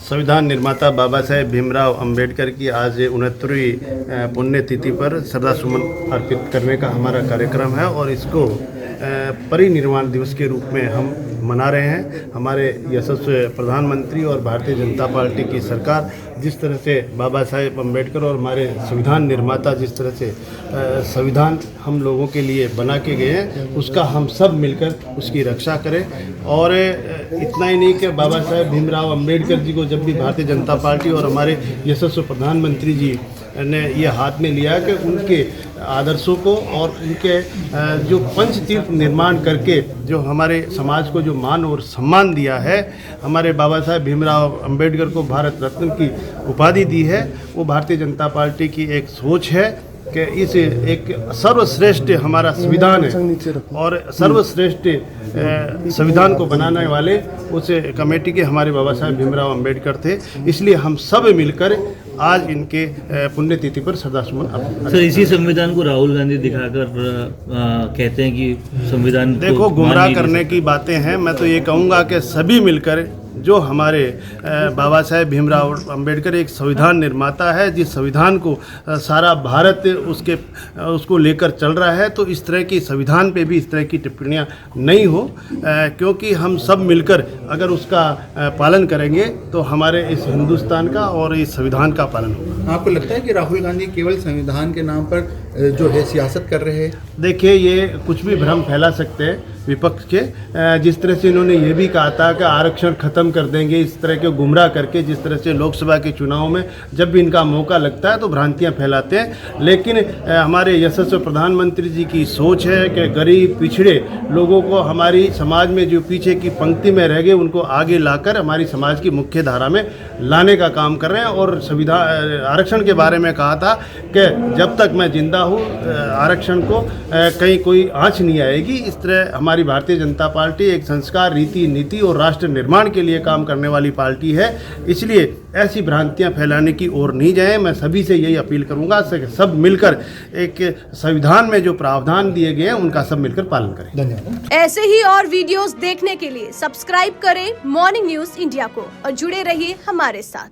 संविधान निर्माता बाबा साहेब भीमराव अंबेडकर की आज 69वीं पुण्यतिथि पर श्रद्धासुमन अर्पित करने का हमारा कार्यक्रम है और इसको परिनिर्वाण दिवस के रूप में हम मना रहे हैं। हमारे यशस्वी प्रधानमंत्री और भारतीय जनता पार्टी की सरकार जिस तरह से बाबा साहेब अंबेडकर और हमारे संविधान निर्माता जिस तरह से संविधान हम लोगों के लिए बना के गए हैं, उसका हम सब मिलकर उसकी रक्षा करें। और इतना ही नहीं कि बाबा साहेब भीमराव अंबेडकर जी को जब भी भारतीय जनता पार्टी और हमारे यशस्वी प्रधानमंत्री जी ने ये हाथ में लिया कि उनके आदर्शों को और उनके जो पंचतीर्थ निर्माण करके जो हमारे समाज को जो मान और सम्मान दिया है, हमारे बाबा साहेब भीमराव अंबेडकर को भारत रत्न की उपाधि दी है, वो भारतीय जनता पार्टी की एक सोच है कि इस एक सर्वश्रेष्ठ हमारा संविधान है और सर्वश्रेष्ठ संविधान को बनाने वाले उस कमेटी के हमारे बाबा साहेब भीमराव अंबेडकर थे। इसलिए हम सब मिलकर आज इनके पुण्यतिथि पर श्रद्धासुमन। सर, इसी संविधान को राहुल गांधी दिखाकर कहते हैं कि संविधान देखो गुमराह करने की बातें हैं। मैं तो ये कहूँगा कि सभी मिलकर जो हमारे बाबा साहेब भीमराव अंबेडकर एक संविधान निर्माता है, जिस संविधान को सारा भारत उसको लेकर चल रहा है, तो इस तरह की संविधान पे भी इस तरह की टिप्पणियां नहीं हो, क्योंकि हम सब मिलकर अगर उसका पालन करेंगे तो हमारे इस हिंदुस्तान का और इस संविधान का पालन होगा। आपको लगता है कि राहुल गांधी केवल संविधान के नाम पर जो है सियासत कर रहे हैं? देखिए, ये कुछ भी भ्रम फैला सकते हैं विपक्ष के। जिस तरह से इन्होंने ये भी कहा था कि आरक्षण खत्म कर देंगे, इस तरह के गुमराह करके जिस तरह से लोकसभा के चुनाव में जब भी इनका मौका लगता है तो भ्रांतियां फैलाते हैं। लेकिन हमारे यशस्वी प्रधानमंत्री जी की सोच है कि गरीब पिछड़े लोगों को हमारी समाज में जो पीछे की पंक्ति में रह गए उनको आगे लाकर हमारी समाज की मुख्य धारा में लाने का काम कर रहे हैं। और संविधान आरक्षण के बारे में कहा था कि जब तक मैं जिंदा हूँ आरक्षण को कहीं कोई आँच नहीं आएगी। इस तरह हमारी भारतीय जनता पार्टी एक संस्कार, रीति, नीति और राष्ट्र निर्माण के लिए काम करने वाली पार्टी है। इसलिए ऐसी भ्रांतियां फैलाने की ओर नहीं जाएं। मैं सभी से यही अपील करूंगा कि सब मिलकर एक संविधान में जो प्रावधान दिए गए हैं उनका सब मिलकर पालन करें। धन्यवाद। ऐसे ही और वीडियोस देखने के लिए सब्सक्राइब करें मॉर्निंग न्यूज इंडिया को और जुड़े रहिए हमारे साथ।